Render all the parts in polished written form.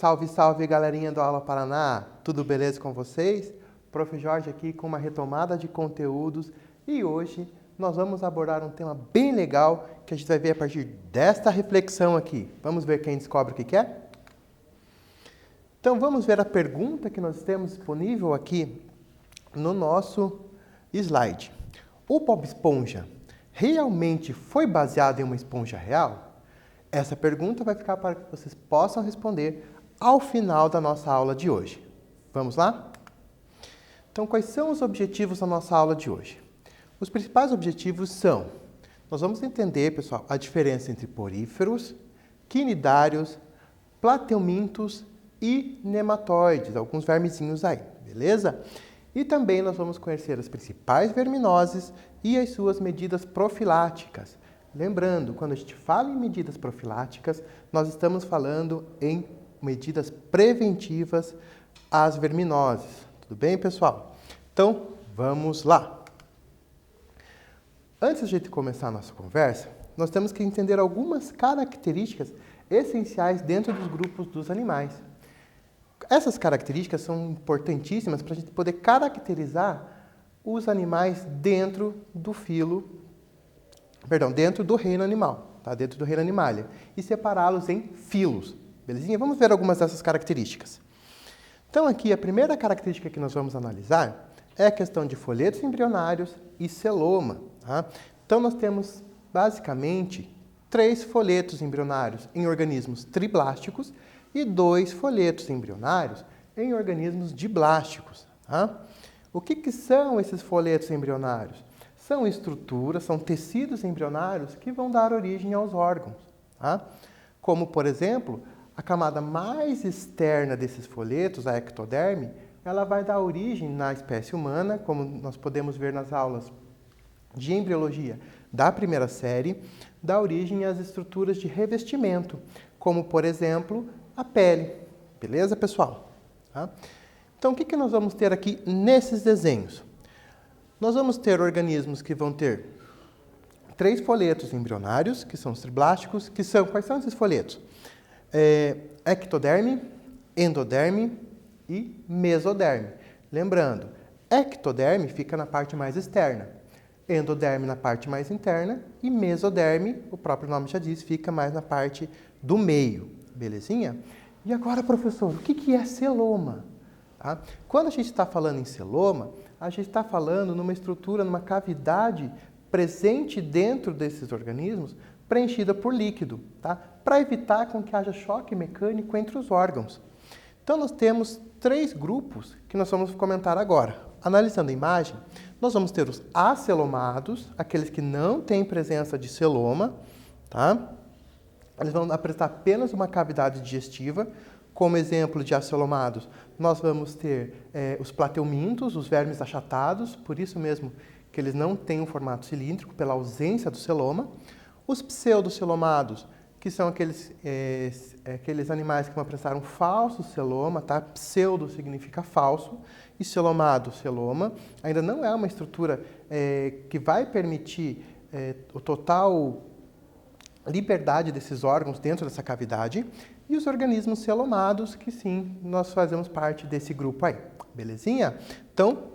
Salve, salve, galerinha do Aula Paraná! Tudo beleza com vocês? Prof. Jorge aqui com uma retomada de conteúdos e hoje nós vamos abordar um tema bem legal que a gente vai ver a partir desta reflexão aqui. Vamos ver quem descobre o que é? Então vamos ver a pergunta que nós temos disponível aqui no nosso slide. O Bob Esponja realmente foi baseado em uma esponja real? Essa pergunta vai ficar para que vocês possam responder ao final da nossa aula de hoje. Vamos lá? Então, quais são os objetivos da nossa aula de hoje? Os principais objetivos são, nós vamos entender, pessoal, a diferença entre poríferos, quinidários, plateumintos e nematóides, alguns vermezinhos aí, beleza? E também nós vamos conhecer as principais verminoses e as suas medidas profiláticas. Lembrando, quando a gente fala em medidas profiláticas, nós estamos falando em medidas preventivas às verminoses. Tudo bem, pessoal? Então, vamos lá. Antes de a gente começar a nossa conversa, nós temos que entender algumas características essenciais dentro dos grupos dos animais. Essas características são importantíssimas para a gente poder caracterizar os animais dentro do dentro do reino animal, tá? Dentro do reino Animalia, e separá-los em filos, belezinha? Vamos ver algumas dessas características. Então aqui a primeira característica que nós vamos analisar é a questão de folhetos embrionários e celoma, tá? Então nós temos basicamente 3 folhetos embrionários em organismos triblásticos e 2 folhetos embrionários em organismos diblásticos, tá? O que são esses folhetos embrionários? São estruturas, são tecidos embrionários que vão dar origem aos órgãos, tá? Como, por exemplo, a camada mais externa desses folhetos, a ectoderme, ela vai dar origem na espécie humana, como nós podemos ver nas aulas de embriologia da primeira série, dá origem às estruturas de revestimento, como, por exemplo, a pele. Beleza, pessoal? Tá? Então, o que nós vamos ter aqui nesses desenhos? Nós vamos ter organismos que vão ter 3 folhetos embrionários, que são os triblásticos, quais são esses folhetos? Ectoderme, endoderme e mesoderme. Lembrando, ectoderme fica na parte mais externa, endoderme na parte mais interna e mesoderme, o próprio nome já diz, fica mais na parte do meio. Belezinha? E agora, professor, o que é celoma? Tá? Quando a gente está falando em celoma, a gente está falando numa estrutura, numa cavidade presente dentro desses organismos, preenchida por líquido, tá? Para evitar com que haja choque mecânico entre os órgãos. Então, nós temos 3 grupos que nós vamos comentar agora. Analisando a imagem, nós vamos ter os acelomados, aqueles que não têm presença de celoma, tá? Eles vão apresentar apenas uma cavidade digestiva. Como exemplo de acelomados, nós vamos ter os plateumintos, os vermes achatados, por isso mesmo que eles não têm um formato cilíndrico, pela ausência do celoma. Os pseudocelomados, que são aqueles animais que vão apresentar um falso celoma, tá? Pseudo significa falso, e celomado, celoma. Ainda não é uma estrutura que vai permitir o total liberdade desses órgãos dentro dessa cavidade, e os organismos celomados, que sim, nós fazemos parte desse grupo aí, belezinha? Então,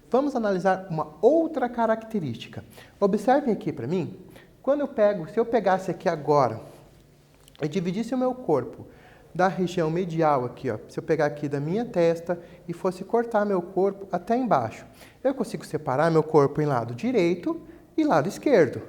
vamos analisar uma outra característica. Observem aqui para mim, se eu pegasse aqui agora e dividisse o meu corpo da região medial aqui, ó, se eu pegar aqui da minha testa e fosse cortar meu corpo até embaixo, eu consigo separar meu corpo em lado direito e lado esquerdo,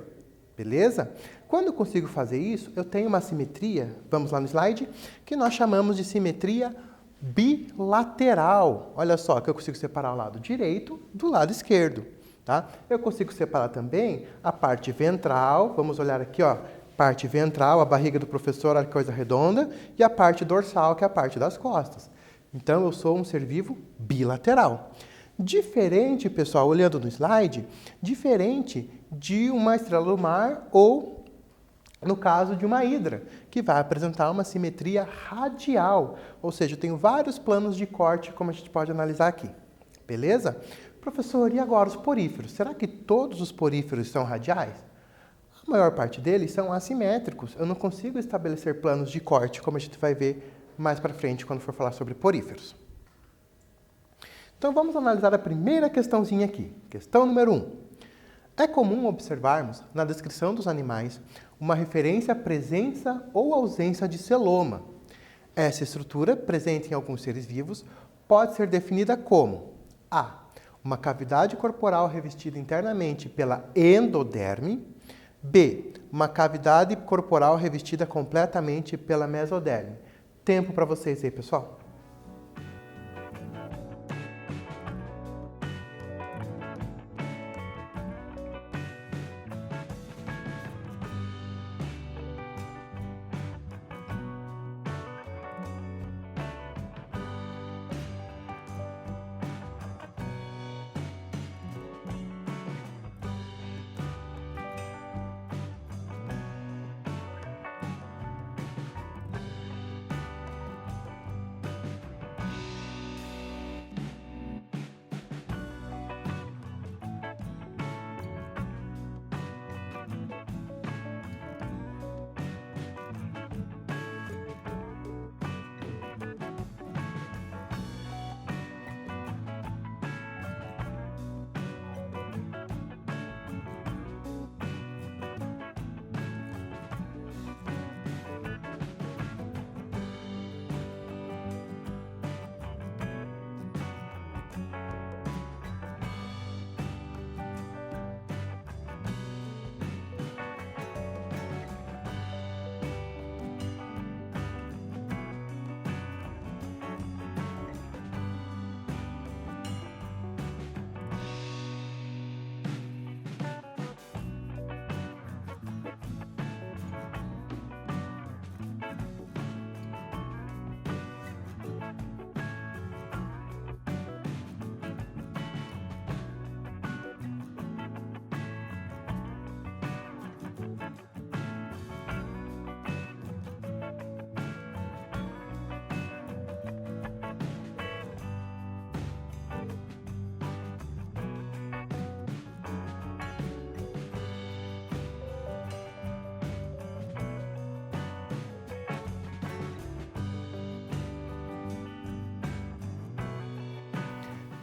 beleza? Quando eu consigo fazer isso, eu tenho uma simetria, vamos lá no slide, que nós chamamos de simetria bilateral. Olha só, que eu consigo separar o lado direito do lado esquerdo, tá? Eu consigo separar também a parte ventral, vamos olhar aqui, ó, parte ventral, a barriga do professor, a coisa redonda, e a parte dorsal, que é a parte das costas. Então, eu sou um ser vivo bilateral. Diferente, pessoal, olhando no slide, diferente de uma estrela do mar ou no caso de uma hidra, que vai apresentar uma simetria radial, ou seja, eu tenho vários planos de corte, como a gente pode analisar aqui. Beleza? Professor, e agora os poríferos? Será que todos os poríferos são radiais? A maior parte deles são assimétricos. Eu não consigo estabelecer planos de corte, como a gente vai ver mais para frente quando for falar sobre poríferos. Então vamos analisar a primeira questãozinha aqui. Questão número 1. É comum observarmos na descrição dos animais uma referência à presença ou ausência de celoma. Essa estrutura, presente em alguns seres vivos, pode ser definida como A. Uma cavidade corporal revestida internamente pela endoderme. B. Uma cavidade corporal revestida completamente pela mesoderme. Tempo para vocês aí, pessoal.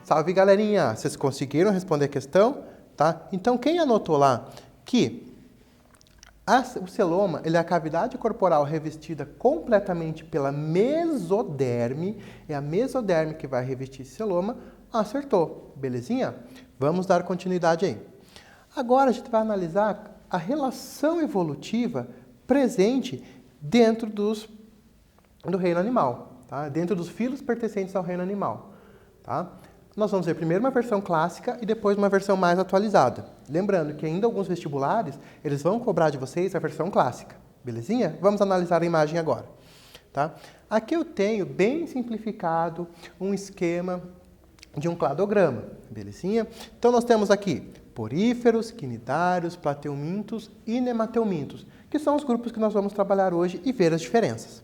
Salve, galerinha! Vocês conseguiram responder a questão? Tá? Então, quem anotou lá que o celoma ele é a cavidade corporal revestida completamente pela mesoderme, é a mesoderme que vai revestir esse celoma, acertou, belezinha? Vamos dar continuidade aí. Agora, a gente vai analisar a relação evolutiva presente dentro do reino animal, tá? Dentro dos filos pertencentes ao reino animal. Tá? Nós vamos ver primeiro uma versão clássica e depois uma versão mais atualizada. Lembrando que ainda alguns vestibulares, eles vão cobrar de vocês a versão clássica. Belezinha? Vamos analisar a imagem agora. Tá? Aqui eu tenho, bem simplificado, um esquema de um cladograma. Belezinha? Então nós temos aqui poríferos, quinidários, plateumintos e nemateumintos, que são os grupos que nós vamos trabalhar hoje e ver as diferenças.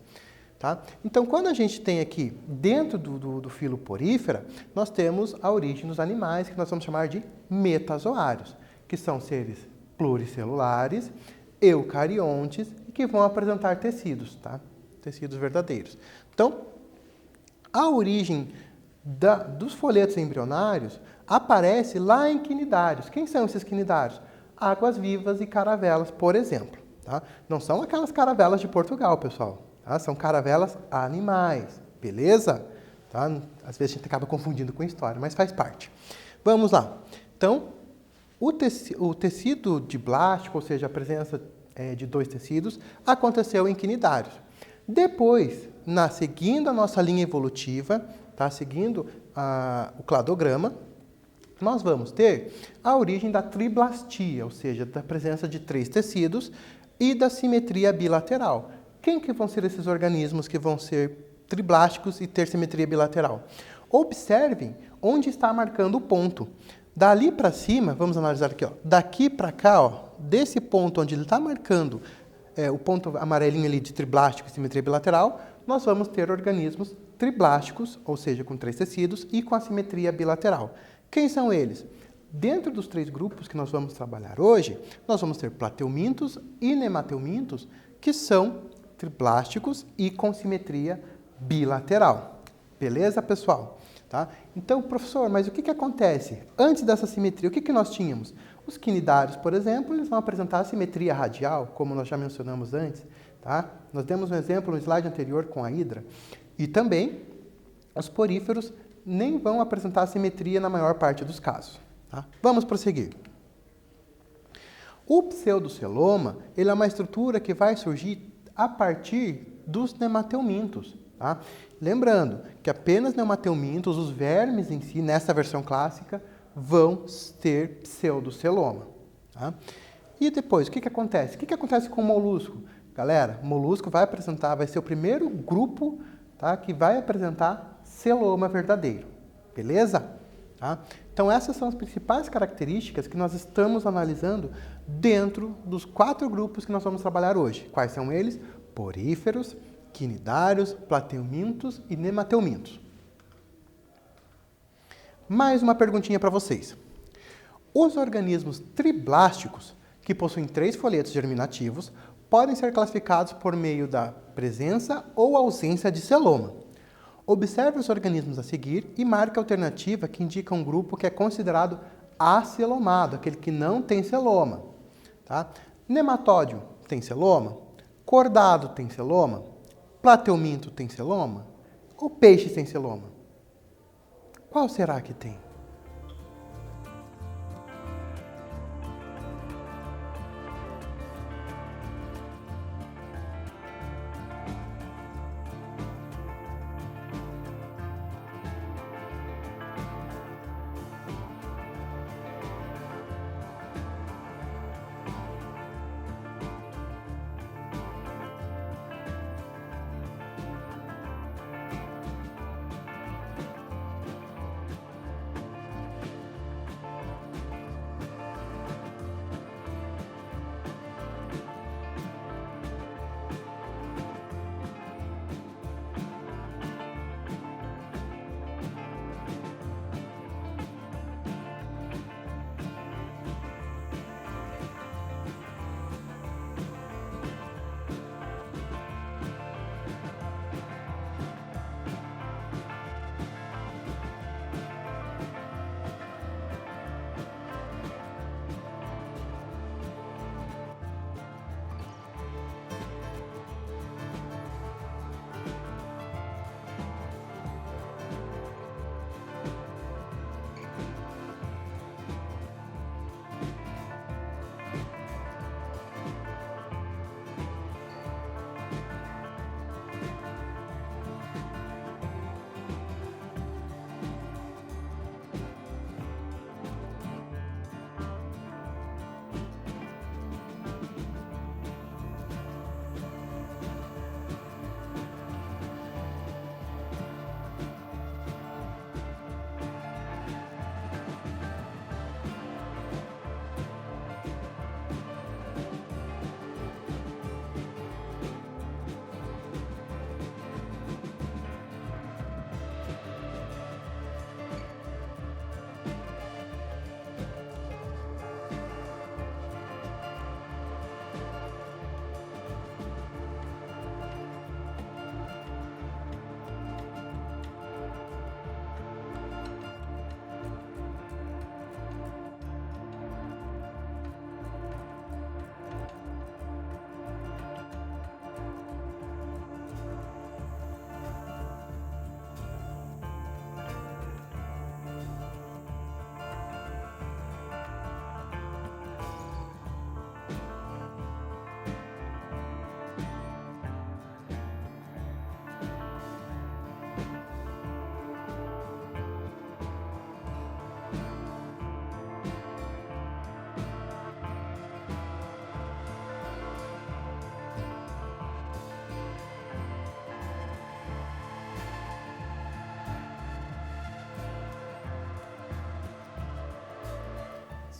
Tá? Então, quando a gente tem aqui, dentro do filo porífera, nós temos a origem dos animais, que nós vamos chamar de metazoários, que são seres pluricelulares, eucariontes, e que vão apresentar tecidos, tá? Tecidos verdadeiros. Então, a origem dos folhetos embrionários aparece lá em quinidários. Quem são esses quinidários? Águas-vivas e caravelas, por exemplo. Tá? Não são aquelas caravelas de Portugal, pessoal. Tá? São caravelas animais, beleza? Tá? Às vezes a gente acaba confundindo com história, mas faz parte. Vamos lá. Então, o tecido diplástico, ou seja, a presença de dois tecidos, aconteceu em quinidários. Depois, seguindo a nossa linha evolutiva, tá? Seguindo o cladograma, nós vamos ter a origem da triblastia, ou seja, da presença de três tecidos e da simetria bilateral. Quem que vão ser esses organismos que vão ser triblásticos e ter simetria bilateral? Observem onde está marcando o ponto. Dali para cima, vamos analisar aqui, ó, daqui para cá, ó, desse ponto onde ele está marcando o ponto amarelinho ali de triblástico e simetria bilateral, nós vamos ter organismos triblásticos, ou seja, com três tecidos e com a simetria bilateral. Quem são eles? Dentro dos três grupos que nós vamos trabalhar hoje, nós vamos ter plateumintos e nemateumintos, que são triblásticos e com simetria bilateral. Beleza, pessoal? Tá? Então, professor, mas o que acontece? Antes dessa simetria, o que nós tínhamos? Os quinidários, por exemplo, eles vão apresentar a simetria radial, como nós já mencionamos antes. Tá? Nós demos um exemplo no slide anterior com a hidra. E também, os poríferos nem vão apresentar simetria na maior parte dos casos. Tá? Vamos prosseguir. O pseudoceloma, ele é uma estrutura que vai surgir a partir dos nemateumintos. Tá? Lembrando que apenas nemateumintos, os vermes em si, nessa versão clássica, vão ter pseudoceloma. Tá? E depois, o que acontece? O que acontece com o molusco? Galera, o molusco vai ser o primeiro grupo, tá, que vai apresentar celoma verdadeiro. Beleza? Tá? Então, essas são as principais características que nós estamos analisando dentro dos 4 grupos que nós vamos trabalhar hoje. Quais são eles? Poríferos, quinidários, plateumintos e nemateumintos. Mais uma perguntinha para vocês. Os organismos triblásticos, que possuem 3 folhetos germinativos, podem ser classificados por meio da presença ou ausência de celoma. Observe os organismos a seguir e marque a alternativa que indica um grupo que é considerado acelomado, aquele que não tem celoma. Tá? Nematódio tem celoma? Cordado tem celoma? Plateuminto tem celoma? Ou peixe tem celoma? Qual será que tem?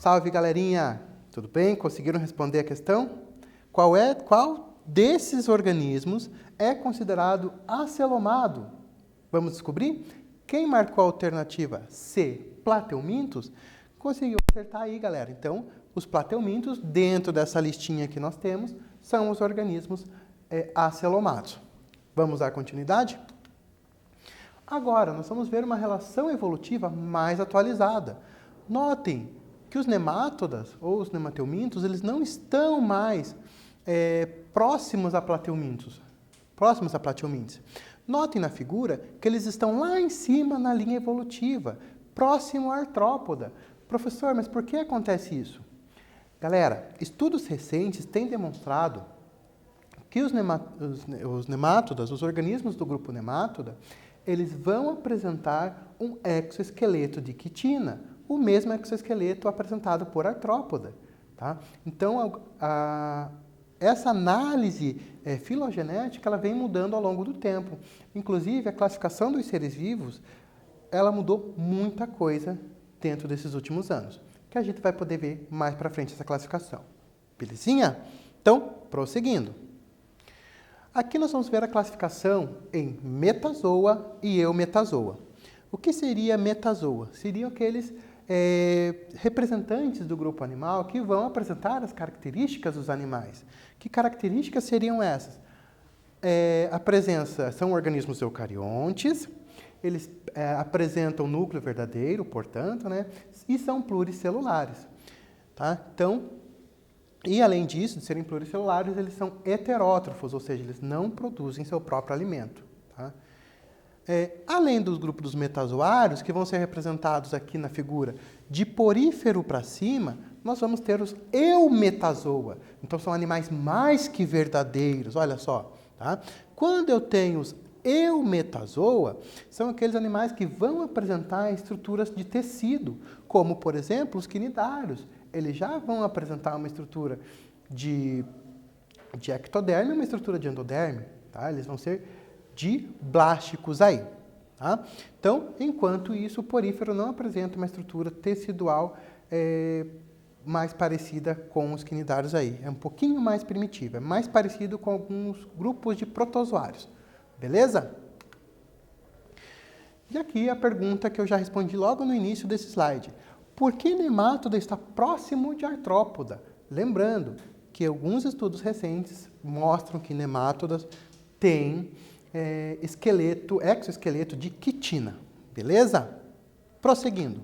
Salve, galerinha! Tudo bem? Conseguiram responder a questão? Qual desses organismos é considerado acelomado? Vamos descobrir? Quem marcou a alternativa C, plateumintos, conseguiu acertar aí, galera. Então, os plateumintos, dentro dessa listinha que nós temos, são os organismos acelomados. Vamos dar continuidade? Agora, nós vamos ver uma relação evolutiva mais atualizada. Notem que os nemátodas, ou os nemateumintos, eles não estão mais próximos a plateumintos. Notem na figura que eles estão lá em cima na linha evolutiva, próximo à artrópoda. Professor, mas por que acontece isso? Galera, estudos recentes têm demonstrado que os nemátodas, os organismos do grupo nemátoda, eles vão apresentar um exoesqueleto de quitina, o mesmo exoesqueleto apresentado por artrópoda. Tá? Então, essa análise filogenética ela vem mudando ao longo do tempo. Inclusive, a classificação dos seres vivos, ela mudou muita coisa dentro desses últimos anos, que a gente vai poder ver mais para frente essa classificação. Belezinha? Então, prosseguindo. Aqui nós vamos ver a classificação em metazoa e eumetazoa. O que seria metazoa? Seriam aqueles representantes do grupo animal que vão apresentar as características dos animais. Que características seriam essas? A presença são organismos eucariontes, eles apresentam núcleo verdadeiro, portanto, né, e são pluricelulares. Tá? Então, e além disso, de serem pluricelulares, eles são heterótrofos, ou seja, eles não produzem seu próprio alimento. Tá? Além dos grupos dos metazoários, que vão ser representados aqui na figura de porífero para cima, nós vamos ter os eumetazoa. Então, são animais mais que verdadeiros, olha só. Tá? Quando eu tenho os eumetazoa, são aqueles animais que vão apresentar estruturas de tecido, como, por exemplo, os quinidários. Eles já vão apresentar uma estrutura de ectoderme e uma estrutura de endoderme. Tá? Eles vão ser diblásticos aí. Tá? Então, enquanto isso, o porífero não apresenta uma estrutura tecidual mais parecida com os quinidários aí. É um pouquinho mais primitiva, é mais parecido com alguns grupos de protozoários. Beleza? E aqui a pergunta que eu já respondi logo no início desse slide. Por que nemátoda está próximo de artrópoda? Lembrando que alguns estudos recentes mostram que nemátodas têm exoesqueleto de quitina. Beleza? Prosseguindo.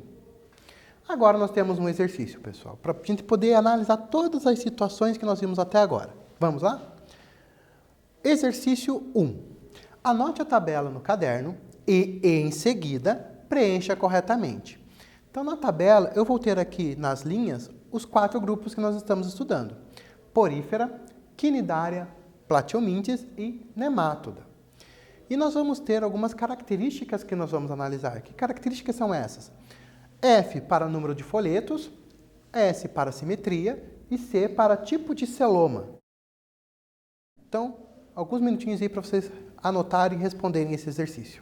Agora nós temos um exercício, pessoal, para a gente poder analisar todas as situações que nós vimos até agora. Vamos lá? Exercício 1. Anote a tabela no caderno e, em seguida, preencha corretamente. Então, na tabela, eu vou ter aqui nas linhas os 4 grupos que nós estamos estudando. Porífera, quinidária, plateumintes e nemátoda. E nós vamos ter algumas características que nós vamos analisar. Que características são essas? F para número de folhetos, S para simetria e C para tipo de celoma. Então, alguns minutinhos aí para vocês anotarem e responderem esse exercício.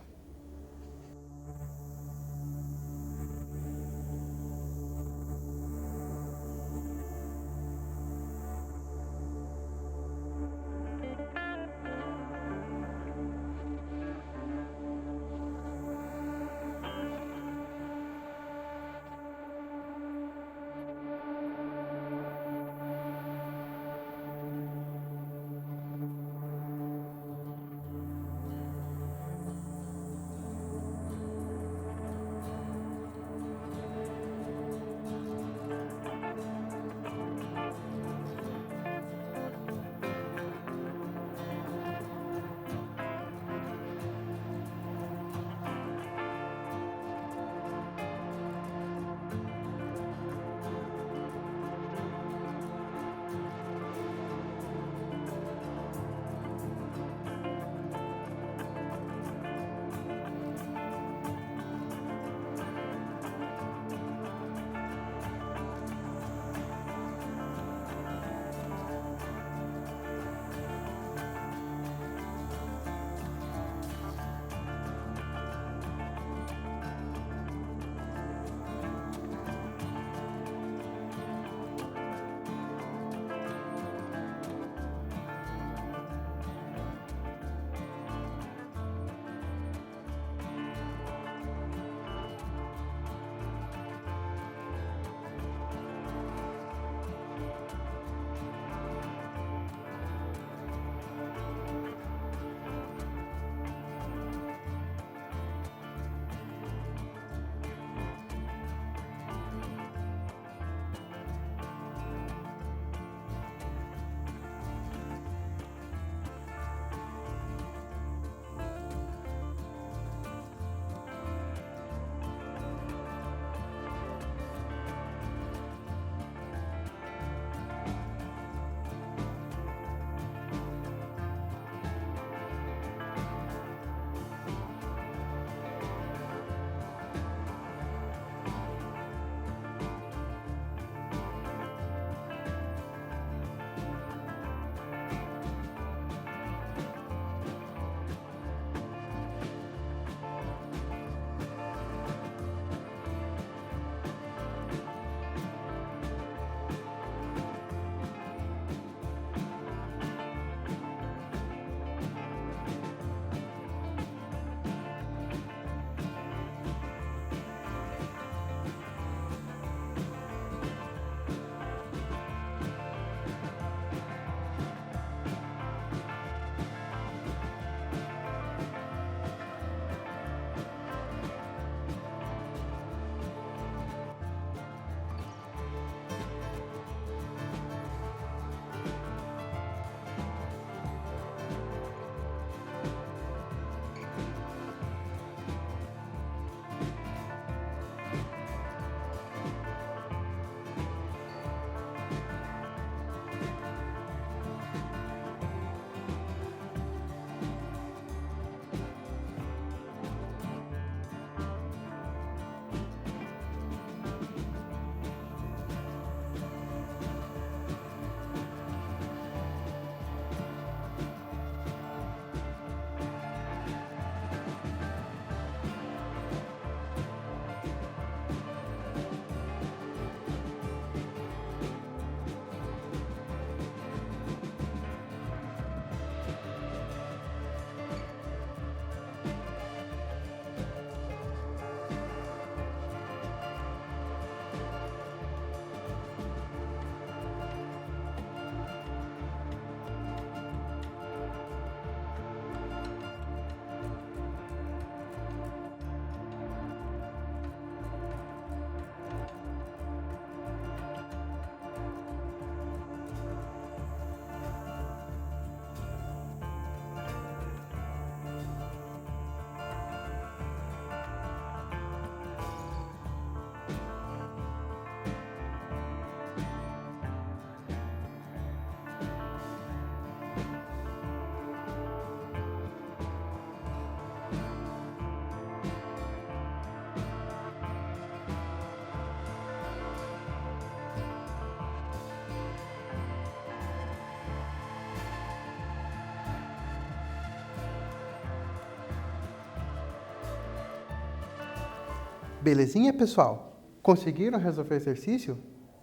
Belezinha, pessoal? Conseguiram resolver o exercício?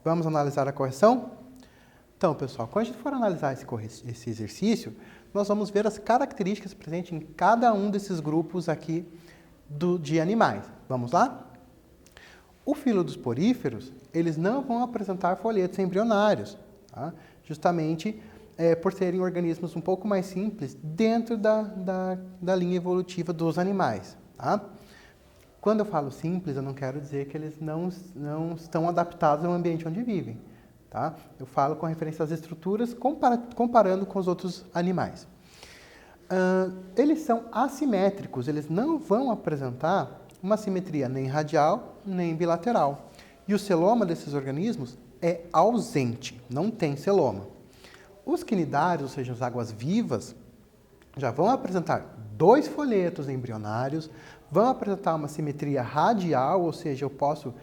Vamos analisar a correção? Então, pessoal, quando a gente for analisar esse exercício, nós vamos ver as características presentes em cada um desses grupos aqui de animais. Vamos lá? O filo dos poríferos, eles não vão apresentar folhetos embrionários, tá? Justamente por serem organismos um pouco mais simples dentro da linha evolutiva dos animais. Tá? Quando eu falo simples, eu não quero dizer que eles não estão adaptados ao ambiente onde vivem. Tá? Eu falo com referência às estruturas, comparando com os outros animais. Eles são assimétricos, eles não vão apresentar uma simetria nem radial, nem bilateral. E o celoma desses organismos é ausente, não tem celoma. Os quinidários, ou seja, as águas-vivas, já vão apresentar 2 folhetos embrionários, vão apresentar uma simetria radial, ou seja, eu posso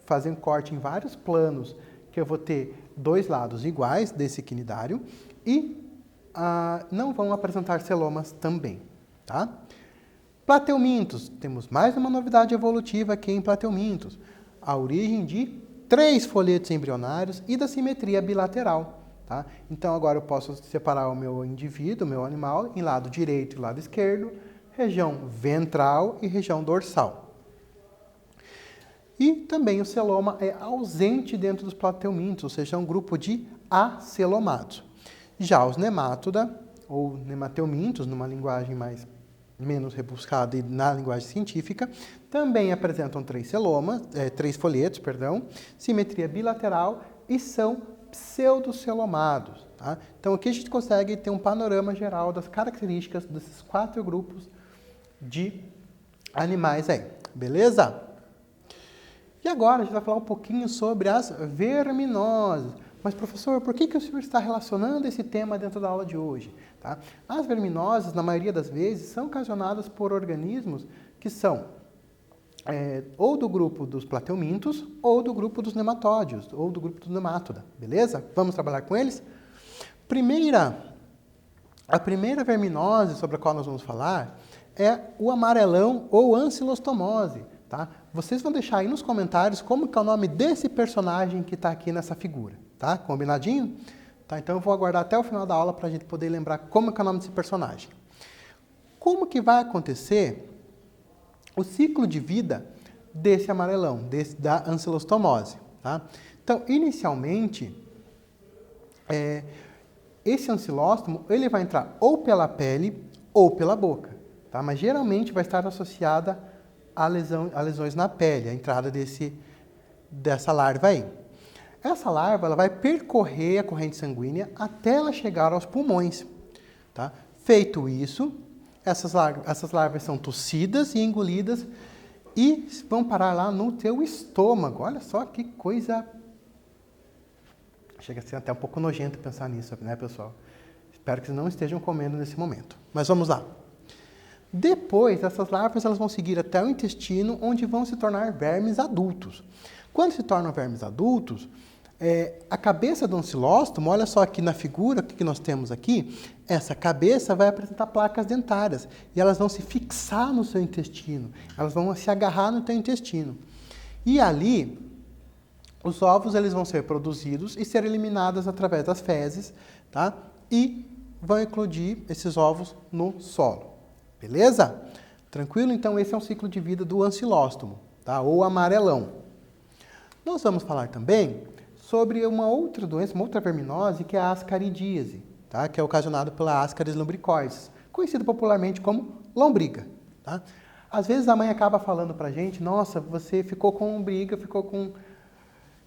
fazer um corte em vários planos, que eu vou ter 2 lados iguais desse quinidário, e não vão apresentar celomas também. Tá? Plateumintos, temos mais uma novidade evolutiva aqui em plateumintos, a origem de 3 folhetos embrionários e da simetria bilateral. Tá? Então, agora eu posso separar o meu indivíduo, o meu animal, em lado direito e lado esquerdo, região ventral e região dorsal. E também o celoma é ausente dentro dos plateumintos, ou seja, é um grupo de acelomados. Já os nemátoda, ou nemateumintos, numa linguagem menos rebuscada e na linguagem científica, também apresentam 3 folhetos, simetria bilateral e são pseudocelomados. Tá? Então, aqui a gente consegue ter um panorama geral das características desses 4 grupos de animais aí. Beleza? E agora a gente vai falar um pouquinho sobre as verminoses. Mas, professor, por que o senhor está relacionando esse tema dentro da aula de hoje? Tá? As verminoses, na maioria das vezes, são ocasionadas por organismos que são ou do grupo dos plateumintos, ou do grupo dos nematódios, ou do grupo dos nemátoda. Beleza? Vamos trabalhar com eles? A primeira verminose sobre a qual nós vamos falar é o amarelão ou ancilostomose. Tá? Vocês vão deixar aí nos comentários como que é o nome desse personagem que está aqui nessa figura. Tá? Combinadinho? Tá, então eu vou aguardar até o final da aula para a gente poder lembrar como que é o nome desse personagem. Como que vai acontecer o ciclo de vida desse amarelão, da ancilostomose? Tá? Então, inicialmente, esse ancilóstomo ele vai entrar ou pela pele ou pela boca. Tá? Mas geralmente vai estar associada a lesões na pele, a entrada dessa larva aí. Essa larva ela vai percorrer a corrente sanguínea até ela chegar aos pulmões. Tá? Feito isso, essas larvas são tossidas e engolidas e vão parar lá no teu estômago. Olha só que coisa... Chega a ser até um pouco nojento pensar nisso, né, pessoal? Espero que vocês não estejam comendo nesse momento. Mas vamos lá. Depois, essas larvas elas vão seguir até o intestino, onde vão se tornar vermes adultos. Quando se tornam vermes adultos, a cabeça do ancilóstomo, olha só aqui na figura que nós temos aqui, essa cabeça vai apresentar placas dentárias e elas vão se fixar no seu intestino, elas vão se agarrar no teu intestino. E ali, os ovos eles vão ser produzidos e ser eliminados através das fezes, tá? E vão eclodir esses ovos no solo. Beleza? Tranquilo? Então, esse é um ciclo de vida do ancilóstomo, tá? Ou amarelão. Nós vamos falar também sobre uma outra doença, uma outra verminose, que é a ascaridíase, tá? Que é ocasionada pela Ascaris lumbricoides, conhecida popularmente como lombriga. Tá? Às vezes a mãe acaba falando pra gente, nossa, você ficou com lombriga, ficou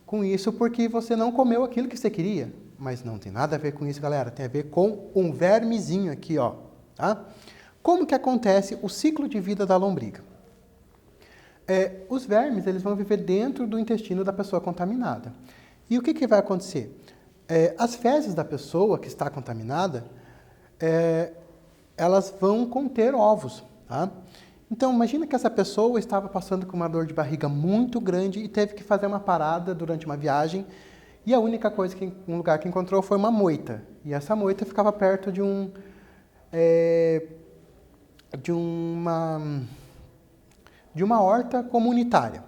com isso porque você não comeu aquilo que você queria. Mas não tem nada a ver com isso, galera. Tem a ver com um vermezinho aqui, ó. Tá? Como que acontece o ciclo de vida da lombriga? Os vermes eles vão viver dentro do intestino da pessoa contaminada. E o que vai acontecer? As fezes da pessoa que está contaminada, elas vão conter ovos. Tá? Então, imagina que essa pessoa estava passando com uma dor de barriga muito grande e teve que fazer uma parada durante uma viagem e a única coisa um lugar que encontrou foi uma moita. E essa moita ficava perto de de uma horta comunitária.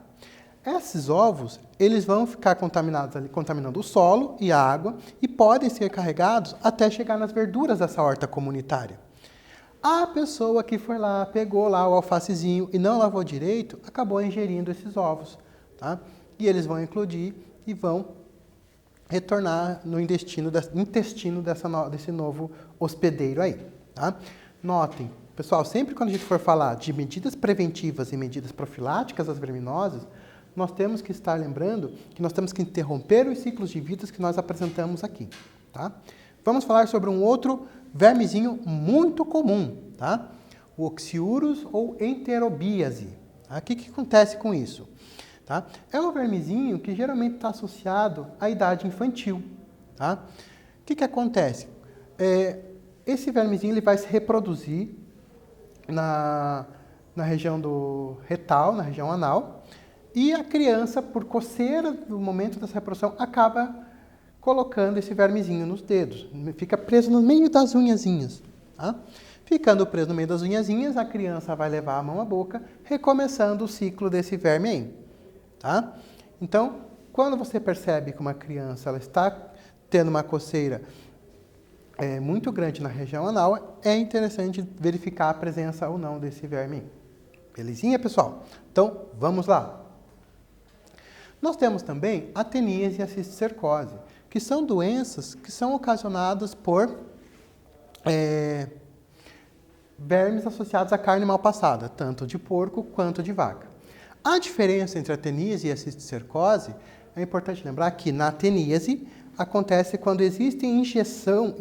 Esses ovos, eles vão ficar contaminados ali, contaminando o solo e a água e podem ser carregados até chegar nas verduras dessa horta comunitária. A pessoa que foi lá, pegou lá o alfacezinho e não lavou direito, acabou ingerindo esses ovos, tá? E eles vão eclodir e vão retornar no intestino desse novo hospedeiro aí, tá? Notem, pessoal, sempre quando a gente for falar de medidas preventivas e medidas profiláticas das verminosas, nós temos que estar lembrando que nós temos que interromper os ciclos de vida que nós apresentamos aqui, tá? Vamos falar sobre um outro vermezinho muito comum, tá? O Oxyurus ou enterobíase. Tá? O que acontece com isso? Tá? É um vermezinho que geralmente está associado à idade infantil, tá? O que acontece? Esse vermezinho ele vai se reproduzir na região do retal, na região anal, e a criança, por coceira do momento dessa reprodução, acaba colocando esse vermezinho nos dedos. Fica preso no meio das unhazinhas. Tá? Ficando preso no meio das unhazinhas, a criança vai levar a mão à boca, recomeçando o ciclo desse verme aí. Tá? Então, quando você percebe que uma criança ela está tendo uma coceira muito grande na região anal, é interessante verificar a presença ou não desse verme aí. Belezinha, pessoal? Então, vamos lá. Nós temos também a teníase e a cisticercose, que são doenças que são ocasionadas por vermes associados à carne mal passada, tanto de porco quanto de vaca. A diferença entre a teníase e a cisticercose, é importante lembrar que na teníase acontece quando existe ingestão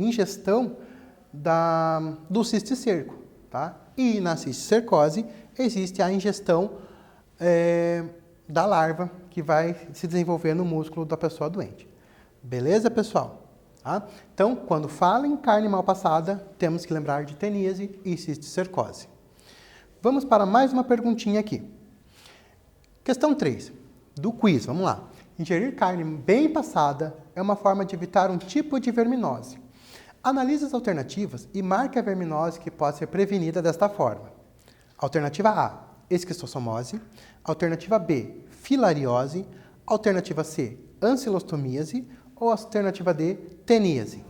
do cisticerco, tá? E na cisticercose existe a ingestão da larva que vai se desenvolver no músculo da pessoa doente. Beleza, pessoal? Tá? Então, quando fala em carne mal passada, temos que lembrar de teníase e cisticercose. Vamos para mais uma perguntinha aqui. Questão 3, do quiz, vamos lá. Ingerir carne bem passada é uma forma de evitar um tipo de verminose. Analise as alternativas e marque a verminose que pode ser prevenida desta forma. Alternativa A, esquistossomose. Alternativa B, filariose. Alternativa C, ancilostomíase. Ou alternativa D, teníase.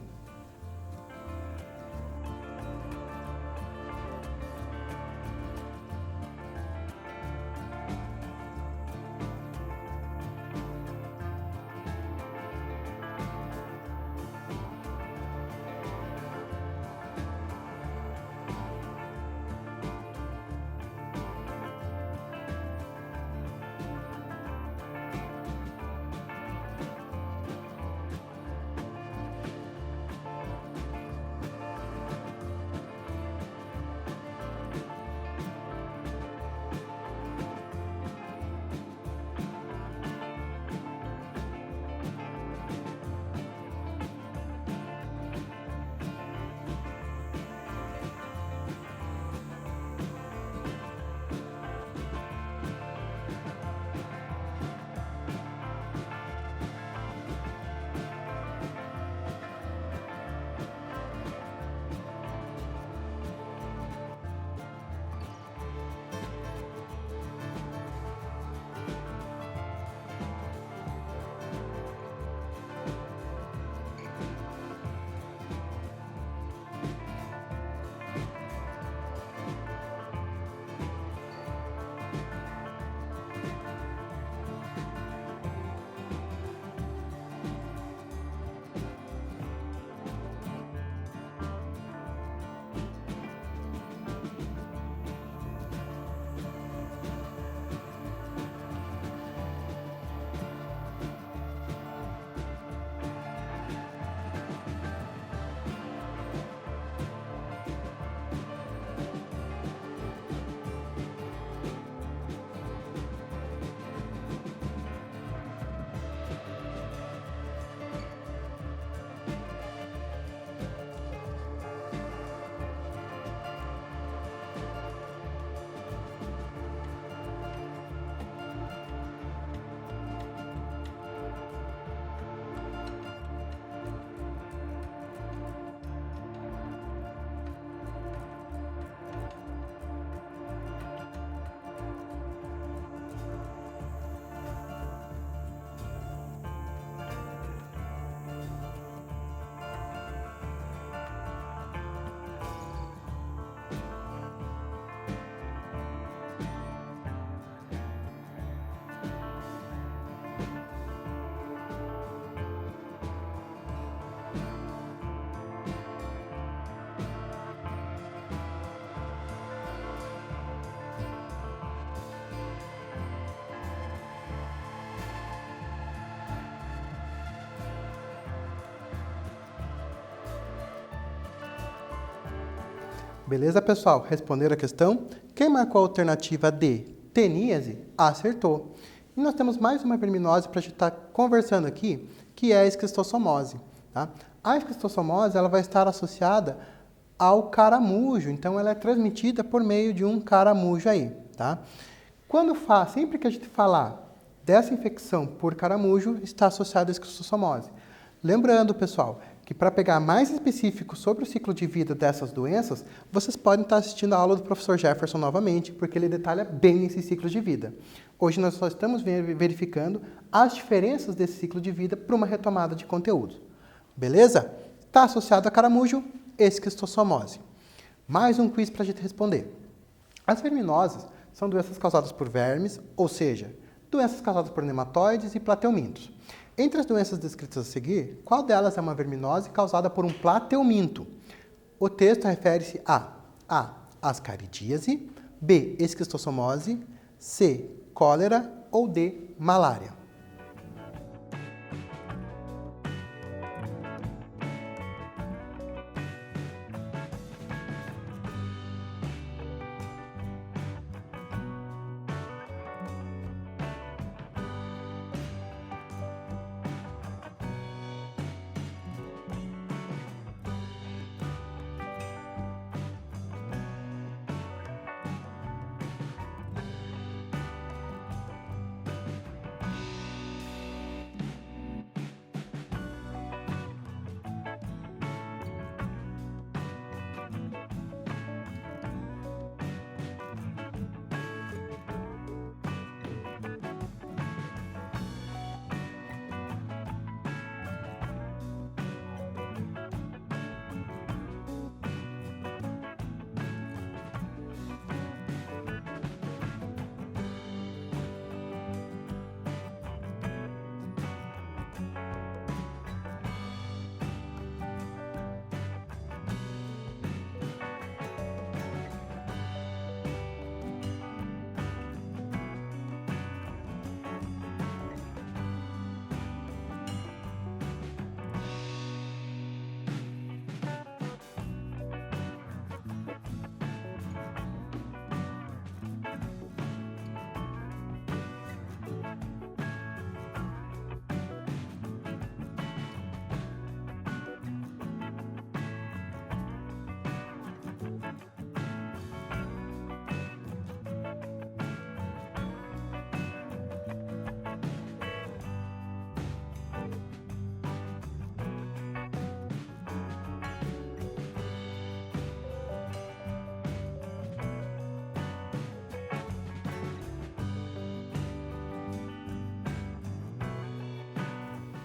Beleza, pessoal? Responderam a questão? Quem marcou a alternativa D, teníase, acertou. E nós temos mais uma verminose para a gente estar conversando aqui, que é a esquistossomose. Tá? A esquistossomose ela vai estar associada ao caramujo, então ela é transmitida por meio de um caramujo aí. Tá? Sempre que a gente falar dessa infecção por caramujo, está associada à esquistossomose. Lembrando, pessoal, que para pegar mais específico sobre o ciclo de vida dessas doenças, vocês podem estar assistindo a aula do professor Jefferson novamente, porque ele detalha bem esse ciclo de vida. Hoje nós só estamos verificando as diferenças desse ciclo de vida para uma retomada de conteúdo. Beleza? Está associado a caramujo, esquistossomose. Mais um quiz para a gente responder. As verminoses são doenças causadas por vermes, ou seja, doenças causadas por nematóides e plateumintos. Entre as doenças descritas a seguir, qual delas é uma verminose causada por um plateuminto? O texto refere-se a ascaridíase, B, esquistossomose, C, cólera ou D, malária.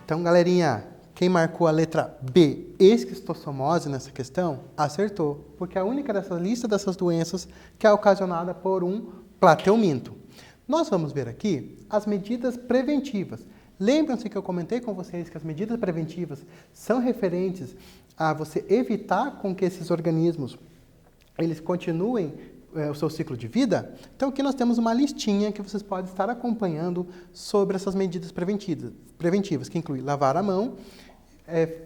Então, galerinha, quem marcou a letra B, esquistossomose nessa questão, acertou, porque é a única dessa lista dessas doenças que é ocasionada por um plateuminto. Nós vamos ver aqui as medidas preventivas. Lembram-se que eu comentei com vocês que as medidas preventivas são referentes a você evitar com que esses organismos eles continuem o seu ciclo de vida? Então aqui nós temos uma listinha que vocês podem estar acompanhando sobre essas medidas preventivas, que inclui lavar a mão,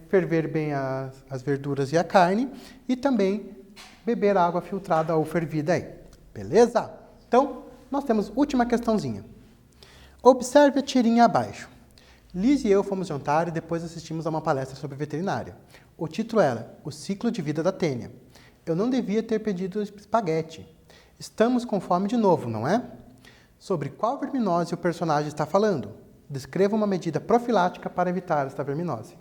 ferver bem as verduras e a carne e também beber água filtrada ou fervida aí. Beleza? Então, nós temos última questãozinha. Observe a tirinha abaixo. Liz e eu fomos jantar e depois assistimos a uma palestra sobre veterinária. O título era O Ciclo de Vida da Tênia. Eu não devia ter pedido espaguete. Estamos com fome de novo, não é? Sobre qual verminose o personagem está falando? Descreva uma medida profilática para evitar esta verminose.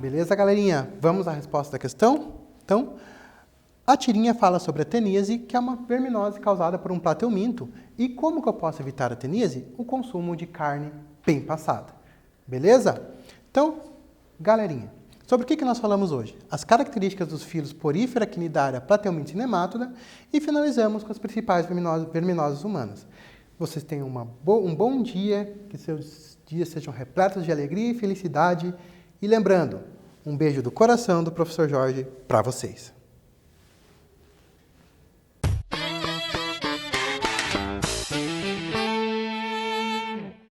Beleza, galerinha? Vamos à resposta da questão? Então, a tirinha fala sobre a teníase, que é uma verminose causada por um plateuminto. E como que eu posso evitar a teníase? O consumo de carne bem passada. Beleza? Então, galerinha, sobre o que nós falamos hoje? As características dos filos porífera, quinidária, plateuminto e nemátoda. E finalizamos com as principais verminoses humanas. Vocês tenham um bom dia, que seus dias sejam repletos de alegria e felicidade. E lembrando, um beijo do coração do professor Jorge para vocês.